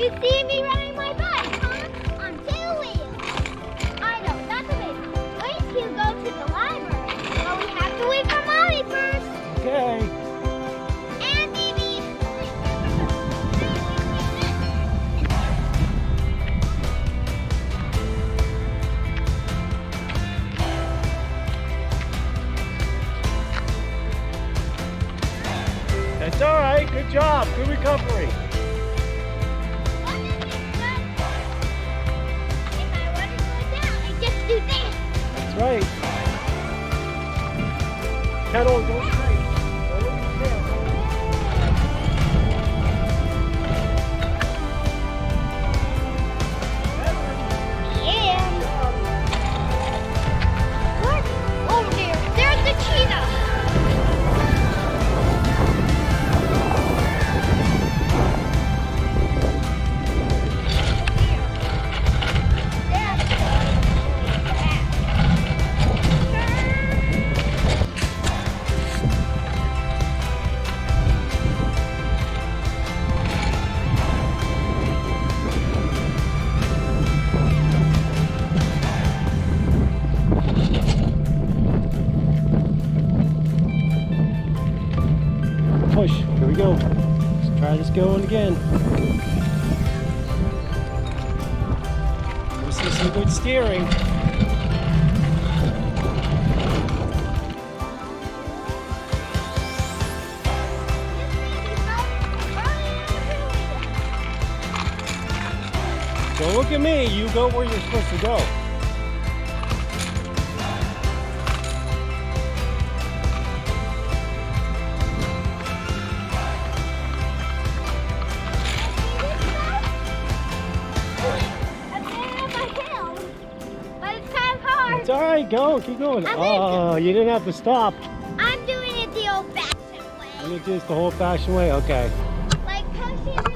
You see me riding my bike, huh? On two wheels. I know, that's okay. Wait till you go to the library. But we have to wait for Mommy first. Okay. And Bibi. That's all right. Good job. Good recovery. If I want to go down, I just do this. That's right. Pedal, go straight. Go with your tail. Yeah. What? Oh dear, there's the cheetah. Push. Here we go. Let's try this going again. This is some good steering. Don't look at me. You go where you're supposed to go. It's all right. Go. Keep going. Oh, you didn't have to stop. I'm doing it the old-fashioned way. You did this the whole fashioned way. Okay. Like pushing